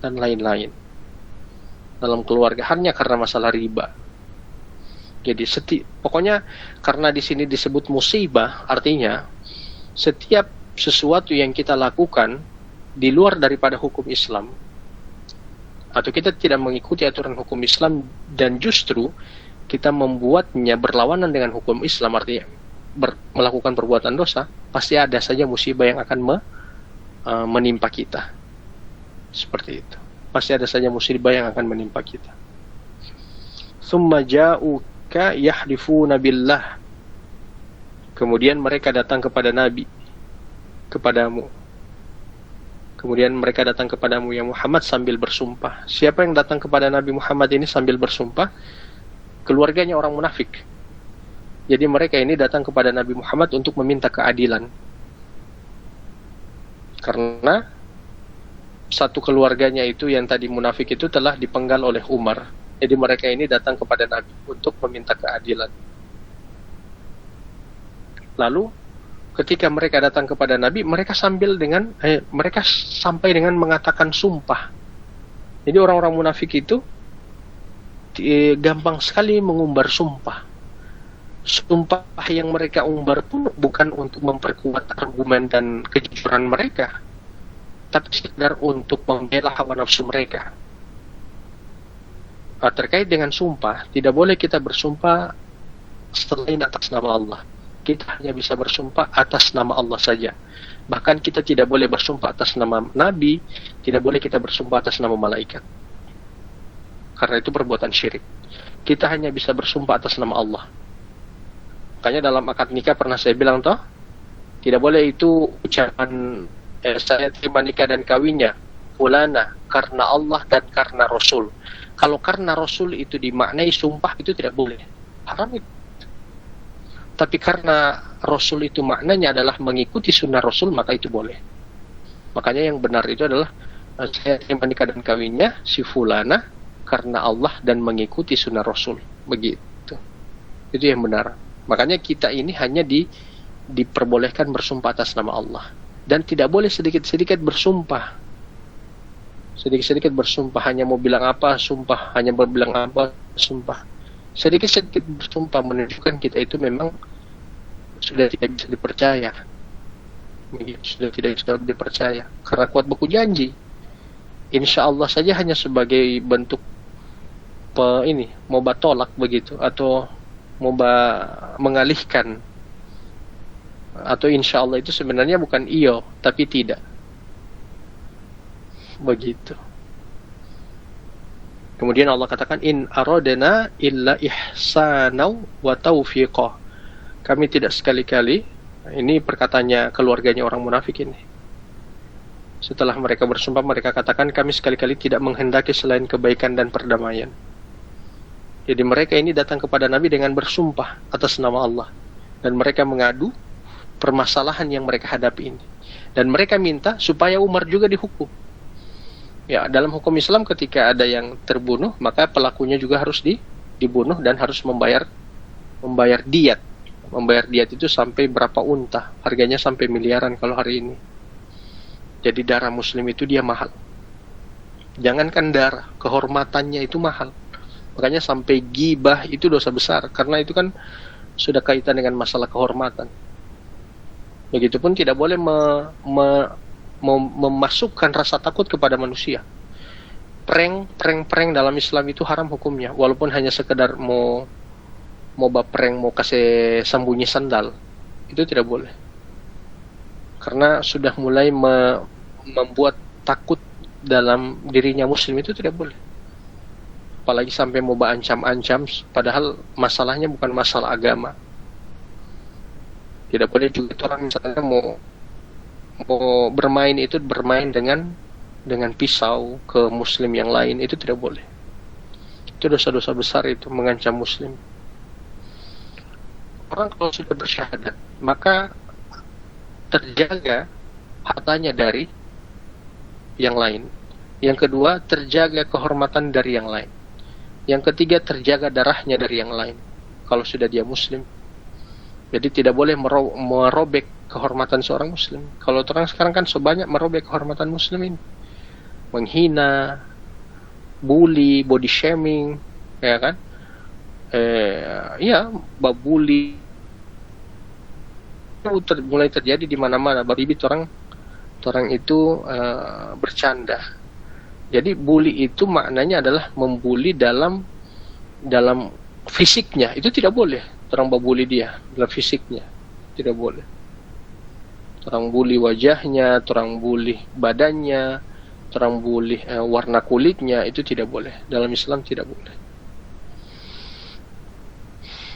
dan lain-lain dalam keluarga hanya karena masalah riba. Jadi pokoknya karena di sini disebut musibah, artinya setiap sesuatu yang kita lakukan di luar daripada hukum Islam, atau kita tidak mengikuti aturan hukum Islam dan justru kita membuatnya berlawanan dengan hukum Islam, artinya melakukan perbuatan dosa, pasti ada saja musibah yang akan menimpa kita. Seperti itu. Pasti ada saja musibah yang akan menimpa kita. Summa ja'uka yahlifuna billah. Kemudian mereka datang kepada Nabi, kepadamu. Kemudian mereka datang kepadamu ya Muhammad sambil bersumpah. Siapa yang datang kepada Nabi Muhammad ini sambil bersumpah? Keluarganya orang munafik. Jadi mereka ini datang kepada Nabi Muhammad untuk meminta keadilan. Karena satu keluarganya itu yang tadi munafik itu telah dipenggal oleh Umar. Jadi mereka ini datang kepada Nabi untuk meminta keadilan. Lalu ketika mereka datang kepada Nabi, mereka sampai dengan mengatakan sumpah. Jadi orang-orang munafik itu gampang sekali mengumbar sumpah. Sumpah yang mereka umbar pun bukan untuk memperkuat argumen dan kejujuran mereka, tapi sekedar untuk membela hawa nafsu mereka. Terkait dengan sumpah, tidak boleh kita bersumpah selain atas nama Allah. Kita hanya bisa bersumpah atas nama Allah saja. Bahkan kita tidak boleh bersumpah atas nama Nabi, tidak boleh kita bersumpah atas nama malaikat. Karena itu perbuatan syirik. Kita hanya bisa bersumpah atas nama Allah. Makanya dalam akad nikah pernah saya bilang toh, Tidak boleh itu ucapan saya terima nikah dan kawinnya fulana karena Allah dan karena Rasul. Kalau karena Rasul itu dimaknai sumpah, itu tidak boleh, haram itu. Tapi karena Rasul itu maknanya adalah mengikuti sunnah Rasul, maka itu boleh. Makanya yang benar itu adalah saya terima nikah dan kawinnya si fulana karena Allah dan mengikuti sunnah Rasul, begitu. Itu yang benar. Makanya kita ini hanya diperbolehkan bersumpah atas nama Allah, dan tidak boleh sedikit-sedikit bersumpah. Sedikit-sedikit bersumpah, hanya mau bilang apa sumpah, hanya berbilang apa sumpah. Sedikit-sedikit bersumpah menunjukkan kita itu memang sudah tidak bisa dipercaya. Sudah tidak bisa dipercaya karena kuat buku janji. Insya Allah saja hanya sebagai bentuk mau batolak begitu, atau mau mengalihkan, atau insya Allah itu sebenarnya bukan iyo tapi tidak, begitu. Kemudian Allah katakan in aradna illa ihsanau wa taufiqah. Kami tidak sekali-kali, ini perkataannya keluarganya orang munafik ini. Setelah mereka bersumpah, mereka katakan kami sekali-kali tidak menghendaki selain kebaikan dan perdamaian. Jadi mereka ini datang kepada Nabi dengan bersumpah atas nama Allah, dan mereka mengadu permasalahan yang mereka hadapi ini, dan mereka minta supaya Umar juga dihukum. Ya, dalam hukum Islam ketika ada yang terbunuh, maka pelakunya juga harus dibunuh dan harus membayar diat. Membayar diat itu sampai berapa unta, harganya sampai miliaran kalau hari ini. Jadi darah muslim itu dia mahal. Jangankan darah, kehormatannya itu mahal. Makanya sampai gibah itu dosa besar, karena itu kan sudah kaitan dengan masalah kehormatan. Begitupun tidak boleh memasukkan rasa takut kepada manusia. Prank dalam Islam itu haram hukumnya, walaupun hanya sekedar mau baprank, mau kasih sembunyi sandal, itu tidak boleh. Karena sudah mulai membuat takut dalam dirinya muslim, itu tidak boleh. Apalagi sampai mau ancam-ancam, padahal masalahnya bukan masalah agama. Tidak boleh juga orang misalnya mau bermain dengan pisau ke muslim yang lain, itu tidak boleh. Itu dosa-dosa besar, itu mengancam muslim. Orang kalau sudah bersyahadat, maka terjaga hartanya dari yang lain. Yang kedua, terjaga kehormatan dari yang lain. Yang ketiga, terjaga darahnya dari yang lain kalau sudah dia muslim. Jadi tidak boleh merobek kehormatan seorang muslim. Kalau orang sekarang kan sebanyak merobek kehormatan muslimin, menghina, bully, body shaming, ya kan? Bully mulai terjadi di mana-mana. Babibit orang itu bercanda. Jadi bully itu maknanya adalah membuli dalam fisiknya, itu tidak boleh. Orang babuli dia dalam fisiknya, tidak boleh. Orang bully wajahnya, orang bully badannya, orang bully warna kulitnya, itu tidak boleh. Dalam Islam tidak boleh.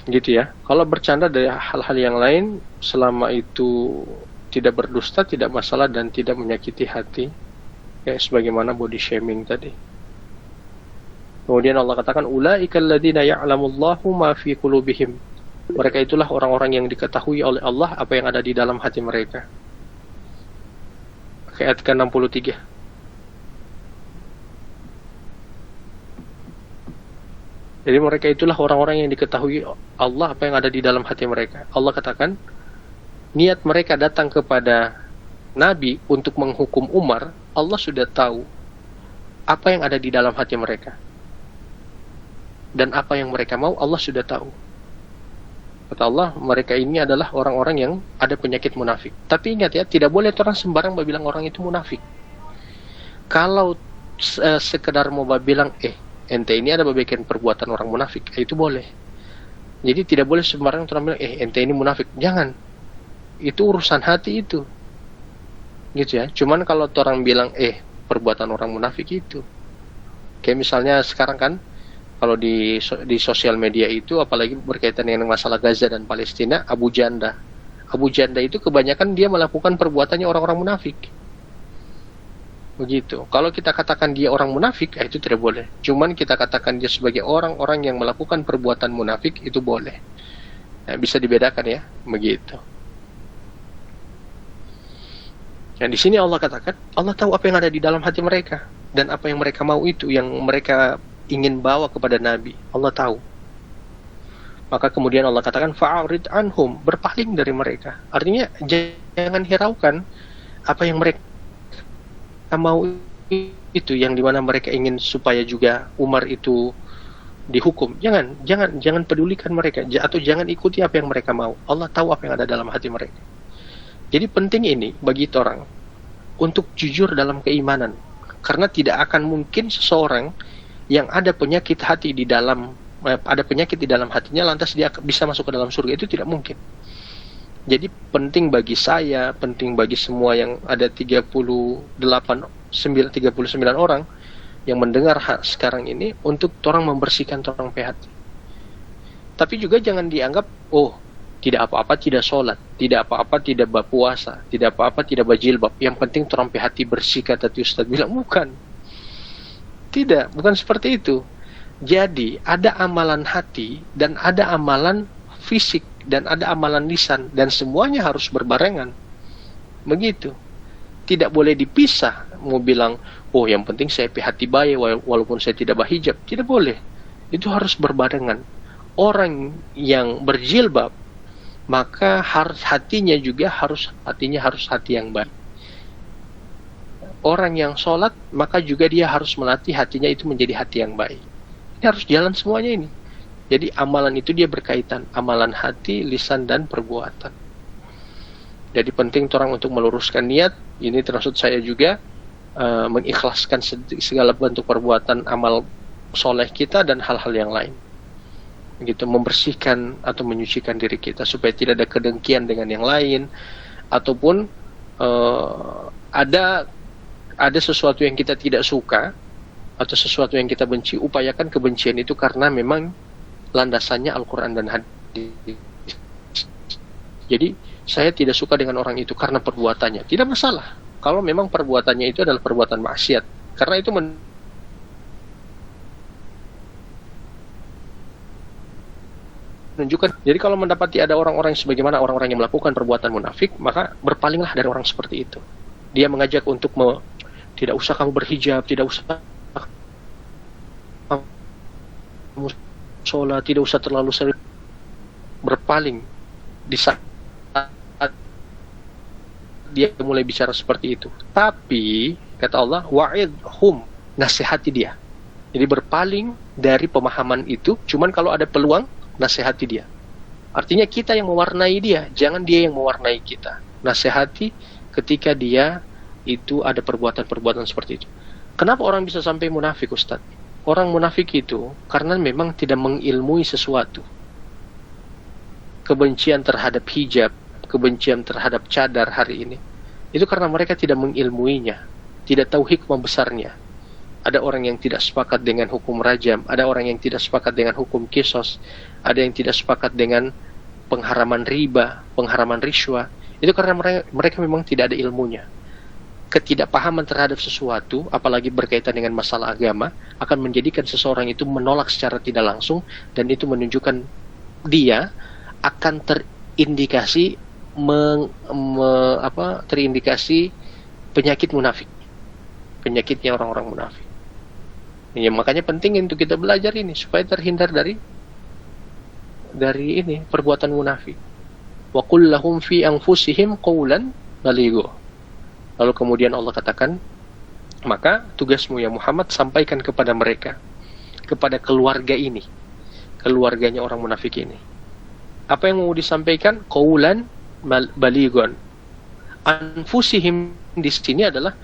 Gitu ya. Kalau bercanda dari hal-hal yang lain, selama itu tidak berdusta, tidak masalah dan tidak menyakiti hati, ya sebagaimana body shaming tadi. Kemudian Allah katakan ulaikal ladzina ya'lamullahu ma fi qulubihim. Mereka itulah orang-orang yang diketahui oleh Allah apa yang ada di dalam hati mereka. Ayat ke-63. Jadi mereka itulah orang-orang yang diketahui Allah apa yang ada di dalam hati mereka. Allah katakan niat mereka datang kepada Nabi untuk menghukum Umar, Allah sudah tahu apa yang ada di dalam hati mereka. Dan apa yang mereka mau, Allah sudah tahu. Kata Allah, mereka ini adalah orang-orang yang ada penyakit munafik. Tapi ingat ya, tidak boleh orang sembarang bilang orang itu munafik. Kalau sekedar mau bilang, ente ini ada bagian perbuatan orang munafik, itu boleh. Jadi tidak boleh sembarang orang bilang, ente ini munafik. Jangan. Itu urusan hati itu. Gitu ya. Cuman kalau orang bilang, perbuatan orang munafik itu. Kayak misalnya sekarang kan, kalau di sosial media itu, apalagi berkaitan dengan masalah Gaza dan Palestina, Abu Janda Abu Janda itu kebanyakan dia melakukan perbuatannya orang-orang munafik. Begitu. Kalau kita katakan dia orang munafik, itu tidak boleh. Cuman kita katakan dia sebagai orang-orang yang melakukan perbuatan munafik, itu boleh. Nah, bisa dibedakan ya, begitu. Dan di sini Allah katakan, Allah tahu apa yang ada di dalam hati mereka dan apa yang mereka mau itu, yang mereka ingin bawa kepada Nabi. Allah tahu. Maka kemudian Allah katakan, fa'arid anhum, berpaling dari mereka. Artinya jangan hiraukan apa yang mereka mau itu, yang dimana mereka ingin supaya juga Umar itu dihukum. Jangan pedulikan mereka, atau jangan ikuti apa yang mereka mau. Allah tahu apa yang ada dalam hati mereka. Jadi penting ini bagi orang untuk jujur dalam keimanan, karena tidak akan mungkin seseorang yang ada penyakit hati di dalam hatinya lantas dia bisa masuk ke dalam surga, itu tidak mungkin. Jadi penting bagi saya, penting bagi semua yang ada 39 orang yang mendengar sekarang ini, untuk orang membersihkan orang hati. Tapi juga jangan dianggap, oh tidak apa-apa tidak sholat, tidak apa-apa tidak berpuasa, tidak apa-apa tidak berjilbab, yang penting orang hati bersih, kata Ustaz bilang. Bukan seperti itu. Jadi ada amalan hati dan ada amalan fisik dan ada amalan lisan, dan semuanya harus berbarengan. Begitu. Tidak boleh dipisah. Mau bilang, oh yang penting saya hati baik walaupun saya tidak berhijab. Tidak boleh. Itu harus berbarengan. Orang yang berjilbab, maka hatinya harus hati yang baik. Orang yang sholat, maka juga dia harus melatih hatinya itu menjadi hati yang baik. Ini harus jalan semuanya ini. Jadi amalan itu dia berkaitan, amalan hati, lisan, dan perbuatan. Jadi penting orang untuk meluruskan niat. Ini termasuk saya juga mengikhlaskan segala bentuk perbuatan amal soleh kita dan hal-hal yang lain. Begitu, membersihkan atau menyucikan diri kita supaya tidak ada kedengkian dengan yang lain, ataupun ada sesuatu yang kita tidak suka atau sesuatu yang kita benci, upayakan kebencian itu karena memang landasannya Al-Quran dan hadis. Jadi saya tidak suka dengan orang itu karena perbuatannya, tidak masalah kalau memang perbuatannya itu adalah perbuatan maksiat, karena itu menunjukkan. Jadi kalau mendapati ada orang-orang sebagaimana orang-orang yang melakukan perbuatan munafik, maka berpalinglah dari orang seperti itu. Dia mengajak untuk tidak usah kamu berhijab, tidak usah kamu sholat, tidak usah terlalu sering. Berpaling di saat dia mulai bicara seperti itu. Tapi kata Allah, wa'idhum, nasihati dia. Jadi berpaling dari pemahaman itu, cuman kalau ada peluang, nasihati dia. Artinya kita yang mewarnai dia, jangan dia yang mewarnai kita. Nasihati ketika dia itu ada perbuatan-perbuatan seperti itu. Kenapa orang bisa sampai munafik, Ustaz? Orang munafik itu karena memang tidak mengilmui sesuatu. Kebencian terhadap hijab, kebencian terhadap cadar hari ini, itu karena mereka tidak mengilmuinya, tidak tahu hikmah besarnya. Ada orang yang tidak sepakat dengan hukum rajam, ada orang yang tidak sepakat dengan hukum kisos, ada yang tidak sepakat dengan pengharaman riba, pengharaman riswa. Itu karena mereka memang tidak ada ilmunya. Ketidakpahaman terhadap sesuatu, apalagi berkaitan dengan masalah agama, akan menjadikan seseorang itu menolak secara tidak langsung, dan itu menunjukkan dia akan terindikasi terindikasi penyakit munafik, penyakitnya orang-orang munafik. Ya, makanya penting untuk kita belajar ini supaya terhindar dari ini perbuatan munafik. Wa qul lahum fi anfusihim qawlan baligha. Lalu kemudian Allah katakan, maka tugasmu ya Muhammad, sampaikan kepada mereka, kepada keluarga ini, keluarganya orang munafik ini. Apa yang mau disampaikan? Qawlan balighon. Anfusihim di sini adalah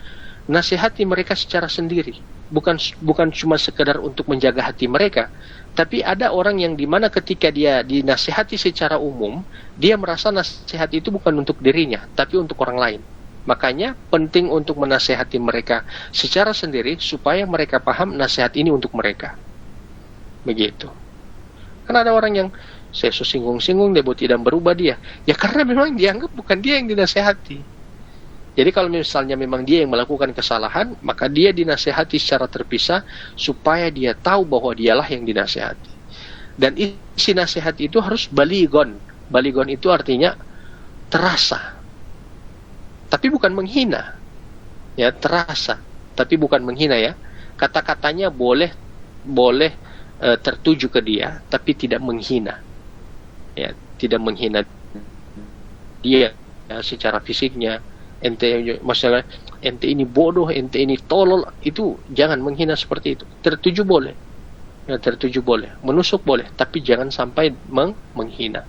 nasihati mereka secara sendiri, bukan cuma sekedar untuk menjaga hati mereka, tapi ada orang yang dimana ketika dia dinasihati secara umum, dia merasa nasihat itu bukan untuk dirinya, tapi untuk orang lain. Makanya penting untuk menasihati mereka secara sendiri supaya mereka paham nasihat ini untuk mereka. Begitu. Karena ada orang yang Saya singgung-singgung dia tidak berubah dia. Ya karena memang dianggap bukan dia yang dinasehati. Jadi kalau misalnya memang dia yang melakukan kesalahan, maka dia dinasehati secara terpisah supaya dia tahu bahwa dialah yang dinasehati. Dan isi nasihat itu harus baligon. Baligon itu artinya terasa, tapi bukan menghina. Ya, terasa, tapi bukan menghina ya. Kata-katanya boleh tertuju ke dia, tapi tidak menghina. Ya, tidak menghina dia ya, secara fisiknya. Masalah ente ini bodoh, ente ini tolol, itu jangan menghina seperti itu. Tertuju boleh, ya, tertuju boleh, menusuk boleh, tapi jangan sampai menghina.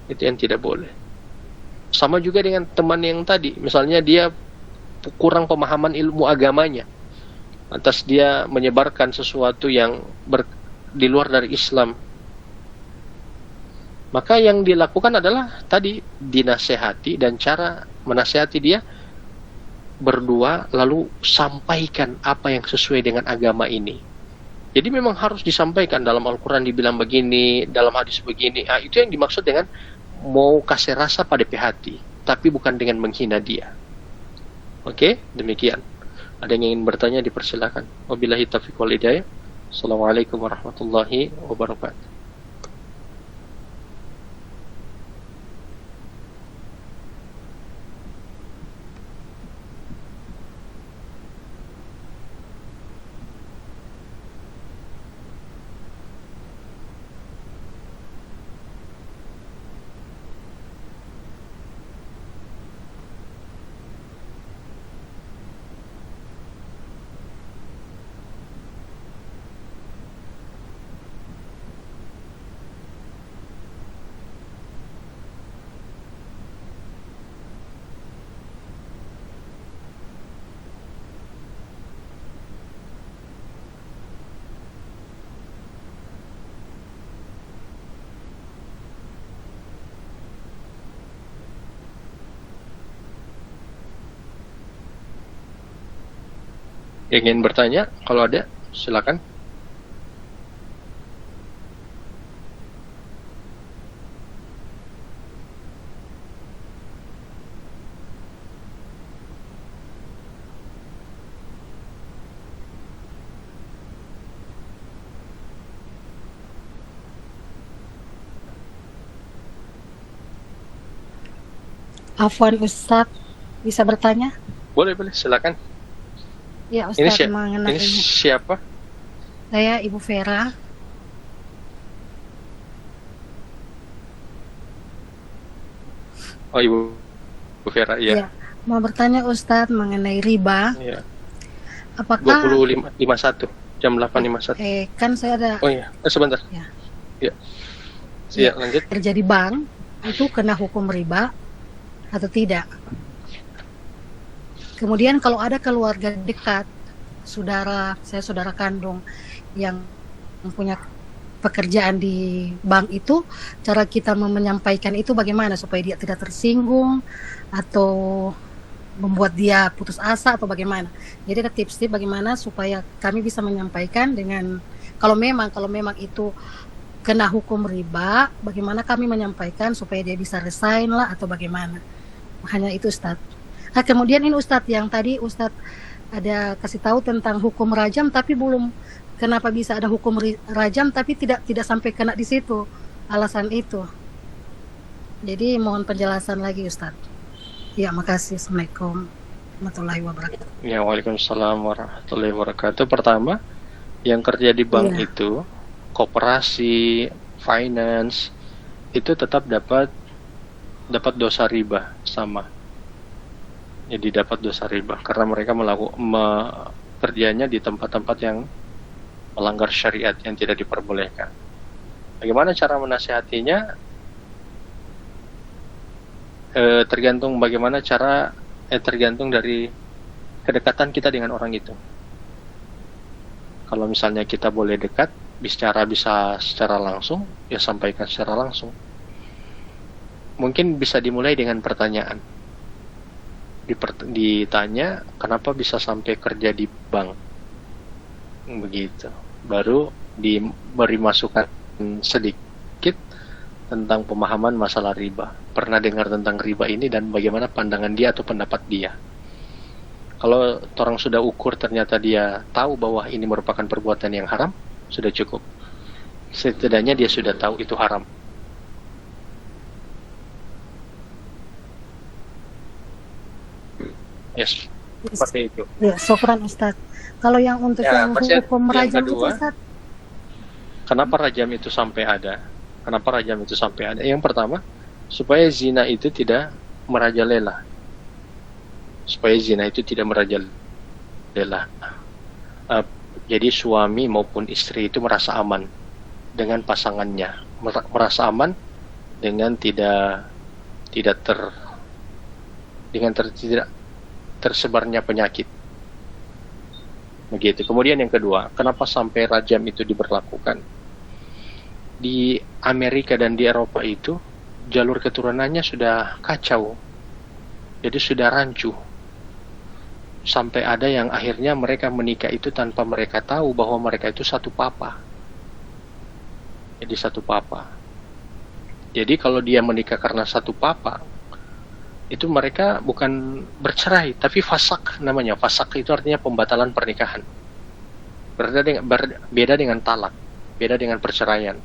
Itu yang tidak boleh. Sama juga dengan teman yang tadi, misalnya dia kurang pemahaman ilmu agamanya, atas dia menyebarkan sesuatu yang di luar dari Islam, maka yang dilakukan adalah tadi dinasehati, dan cara menasehati dia berdua, lalu sampaikan apa yang sesuai dengan agama ini. Jadi memang harus disampaikan, dalam Al-Quran dibilang begini, dalam hadis begini. Itu yang dimaksud dengan mau kasih rasa pada hati, tapi bukan dengan menghina dia. Oke, demikian. Ada yang ingin bertanya, dipersilakan. Wabillahi taufiq wal hidayah. Assalamualaikum warahmatullahi wabarakatuh. Yang ingin bertanya, kalau ada, silakan. Afwan Ustadz, bisa bertanya? Boleh, silakan. Ya Ustadz, ini mengenai siapa? Saya Ibu Vera. Oh, Ibu Vera, iya. Ya, mau bertanya Ustadz mengenai riba. Iya. Apakah 20.51 jam 8.51. Kan saya ada. Oh iya, sebentar. Ya. Ya, lanjut. Kerja di bank itu kena hukum riba atau tidak? Kemudian kalau ada keluarga dekat, saya saudara kandung yang punya pekerjaan di bank itu, cara kita menyampaikan itu bagaimana supaya dia tidak tersinggung atau membuat dia putus asa atau bagaimana? Jadi ada tips-tips bagaimana supaya kami bisa menyampaikan dengan kalau memang itu kena hukum riba, bagaimana kami menyampaikan supaya dia bisa resign lah atau bagaimana? Hanya itu Ustadz. Kemudian ini Ustadz, yang tadi Ustadz ada kasih tahu tentang hukum rajam, tapi belum kenapa bisa ada hukum rajam tapi tidak sampai kena di situ, alasan itu. Jadi mohon penjelasan lagi Ustadz. Ya, makasih. Assalamualaikum warahmatullahi wabarakatuh. Ya, waalaikumsalam warahmatullahi wabarakatuh. Pertama, yang kerja di bank itu, koperasi, finance, itu tetap dapat dosa riba sama. Jadi dapat dosa riba karena mereka kerjanya di tempat-tempat yang melanggar syariat yang tidak diperbolehkan. Bagaimana cara menasihatinya? Tergantung bagaimana cara, tergantung dari kedekatan kita dengan orang itu. Kalau misalnya kita boleh dekat, bisa secara langsung, ya sampaikan secara langsung. Mungkin bisa dimulai dengan pertanyaan. Ditanya kenapa bisa sampai kerja di bank, begitu. Baru diberi masukan sedikit, tentang pemahaman masalah riba. Pernah dengar tentang riba ini dan bagaimana pandangan dia atau pendapat dia. Kalau orang sudah ukur ternyata dia tahu bahwa ini merupakan perbuatan yang haram, sudah cukup. Setidaknya dia sudah tahu itu haram. Yes, seperti itu. Ya, syukran Ustaz. Kalau yang untuk Ya, yang masih hukum yang rajam itu kedua, Ustaz, kenapa rajam itu sampai ada? Kenapa rajam itu sampai ada? Yang pertama, supaya zina itu tidak merajalela. Supaya zina itu tidak merajalela. Jadi suami maupun istri itu merasa aman dengan pasangannya, merasa aman dengan tidak tersebarnya penyakit. Begitu. Kemudian yang kedua, kenapa sampai rajam itu diberlakukan? Di Amerika dan di Eropa itu jalur keturunannya sudah kacau, jadi sudah rancu. Sampai ada yang akhirnya mereka menikah itu tanpa mereka tahu bahwa mereka itu satu papa. Jadi satu papa. Jadi kalau dia menikah karena satu papa, itu mereka bukan bercerai, tapi fasak namanya. Fasak itu artinya pembatalan pernikahan. Beda dengan talak, beda dengan perceraian.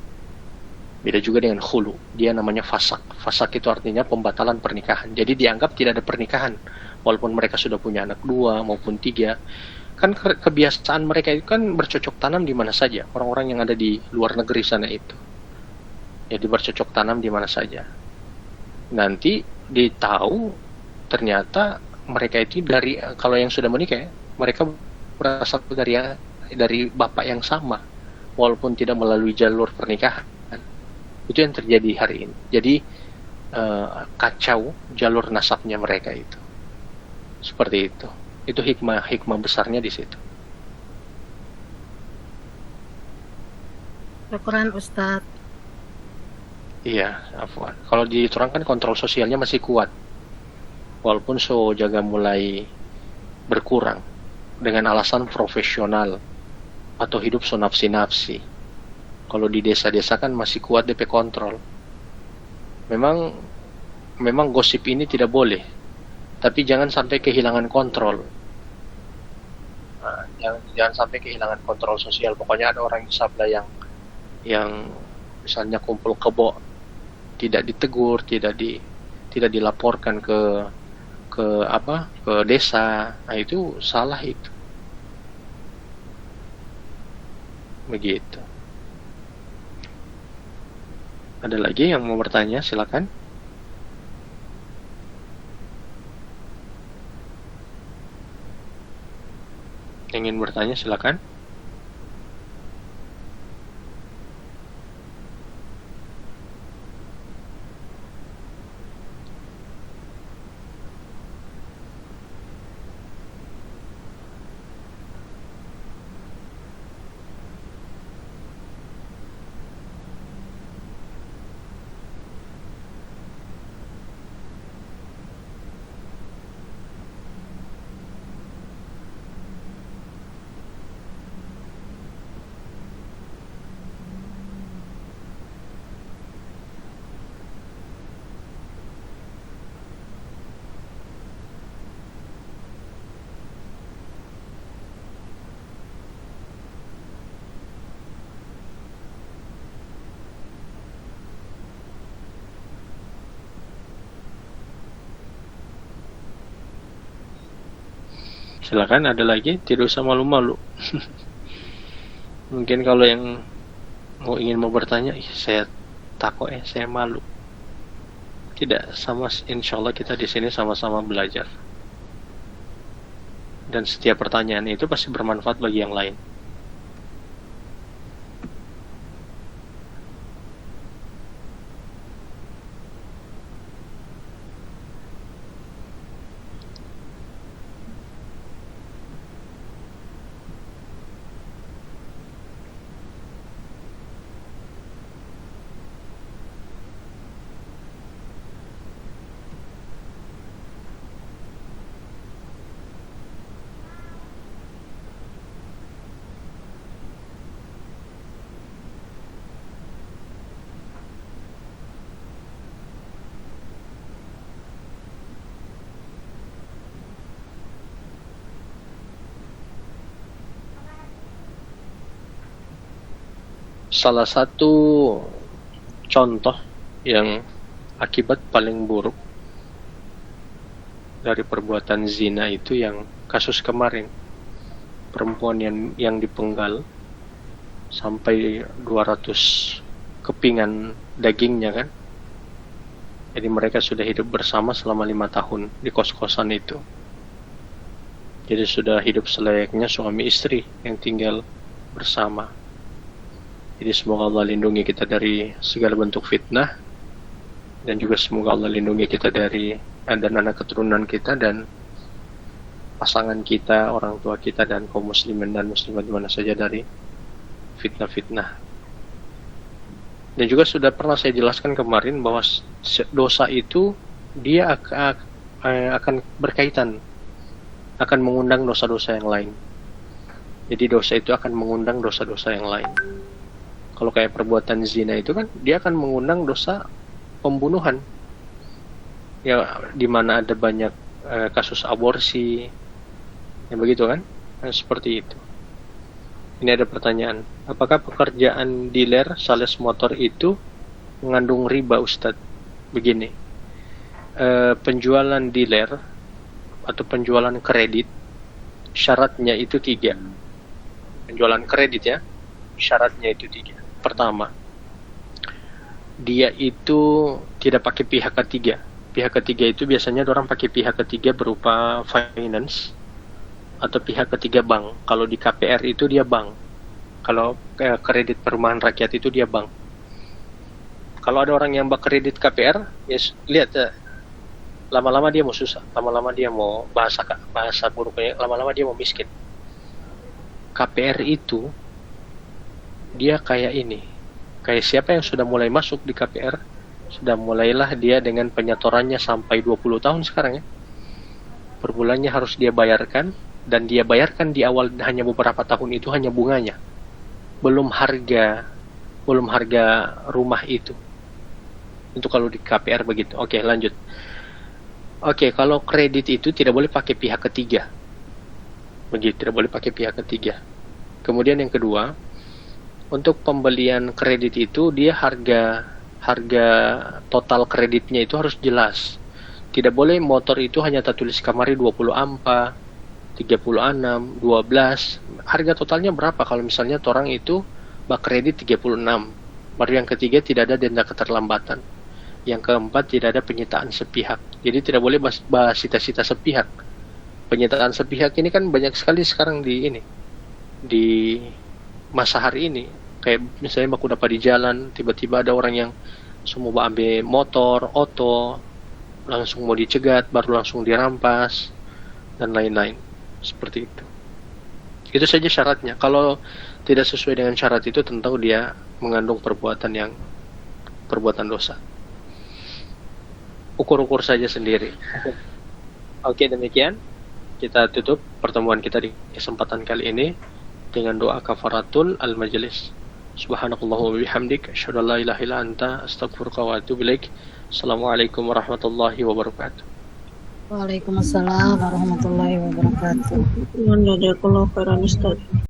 Beda juga dengan khulu, dia namanya fasak. Fasak itu artinya pembatalan pernikahan. Jadi dianggap tidak ada pernikahan, walaupun mereka sudah punya anak 2 maupun 3. Kan kebiasaan mereka itu kan bercocok tanam di mana saja. Orang-orang yang ada di luar negeri sana itu, jadi bercocok tanam di mana saja. Nanti ditahu ternyata mereka itu dari, kalau yang sudah menikah, mereka berasal dari bapak yang sama, walaupun tidak melalui jalur pernikahan. Itu yang terjadi hari ini. Jadi kacau jalur nasabnya mereka itu. Seperti itu. Itu hikmah besarnya di situ. syukran Ustaz. Iya, afwan. Kalau diterangkan kontrol sosialnya masih kuat. Walaupun jaga mulai berkurang dengan alasan profesional atau hidup nafsi-nafsi. Kalau di desa-desa kan masih kuat DP kontrol. Memang gosip ini tidak boleh, tapi jangan sampai kehilangan kontrol. Nah, jangan sampai kehilangan kontrol sosial. Pokoknya ada orang di Sabla yang misalnya kumpul kebo, tidak ditegur, tidak dilaporkan ke desa. Nah, itu salah itu. Begitu. Ada lagi yang mau bertanya, silakan. Ingin bertanya, silakan. Silakan, ada lagi, tidak usah malu-malu. Mungkin kalau yang ingin mau bertanya, saya takut saya malu. Tidak, insya Allah kita di sini sama-sama belajar. Dan setiap pertanyaan itu pasti bermanfaat bagi yang lain. Salah satu contoh yang akibat paling buruk dari perbuatan zina itu yang kasus kemarin, perempuan yang dipenggal sampai 200 kepingan dagingnya kan. Jadi mereka sudah hidup bersama selama 5 tahun di kos-kosan itu. Jadi sudah hidup selayaknya suami istri yang tinggal bersama. Jadi semoga Allah lindungi kita dari segala bentuk fitnah, dan juga semoga Allah lindungi kita dari dan anak keturunan kita dan pasangan kita, orang tua kita, dan kaum muslimin dan muslimat di mana saja dari fitnah-fitnah. Dan juga sudah pernah saya jelaskan kemarin bahwa dosa itu dia akan berkaitan, akan mengundang dosa-dosa yang lain. Jadi dosa itu akan mengundang dosa-dosa yang lain. Kalau kayak perbuatan zina itu kan dia akan mengundang dosa pembunuhan, ya, di mana ada banyak kasus aborsi, ya begitu kan, seperti itu. Ini ada pertanyaan, apakah pekerjaan dealer sales motor itu mengandung riba, Ustadz? Begini, penjualan dealer atau penjualan kredit syaratnya itu 3. Penjualan kredit ya, syaratnya itu 3. Pertama, dia itu tidak pakai pihak ketiga. Pihak ketiga itu biasanya orang pakai pihak ketiga berupa finance atau pihak ketiga bank. Kalau di KPR itu dia bank. Kalau kredit perumahan rakyat itu dia bank. Kalau ada orang yang kredit KPR, ya lihat ya, lama-lama dia mau susah, lama-lama dia mau bahasa buruknya, lama-lama dia mau miskin. KPR itu dia kayak ini, kayak siapa yang sudah mulai masuk di KPR, sudah mulailah dia dengan penyetorannya sampai 20 tahun sekarang ya. Per bulannya harus dia bayarkan, dan dia bayarkan di awal hanya beberapa tahun itu hanya bunganya. Belum harga rumah itu. Itu kalau di KPR begitu. Oke, lanjut. Oke, kalau kredit itu tidak boleh pakai pihak ketiga. Begitu, tidak boleh pakai pihak ketiga. Kemudian yang kedua, untuk pembelian kredit itu dia harga total kreditnya itu harus jelas. Tidak boleh motor itu hanya tertulis kamari 20 ampa, 36, 12. Harga totalnya berapa kalau misalnya orang itu bak kredit 36. Baru yang ketiga tidak ada denda keterlambatan. Yang keempat tidak ada penyitaan sepihak. Jadi tidak boleh bahas sita-sita sepihak. Penyitaan sepihak ini kan banyak sekali sekarang di masa hari ini. Kayak misalnya baku dapat di jalan, tiba-tiba ada orang yang semua ambil motor, oto, langsung mau dicegat, baru langsung dirampas, dan lain-lain. Seperti itu. Itu saja syaratnya. Kalau tidak sesuai dengan syarat itu, tentu dia mengandung perbuatan dosa. Ukur-ukur saja sendiri. Oke, demikian. Kita tutup pertemuan kita di kesempatan kali ini dengan doa kafaratul al-majlis. Subhanakallahumma wa bihamdik, asyhadu an la ilaha illa anta, astaghfiruka wa atubu ilaik. Assalamualaikum warahmatullahi wabarakatuh. Waalaikumsalam warahmatullahi wabarakatuh. Jazakallahu khairan Ustaz.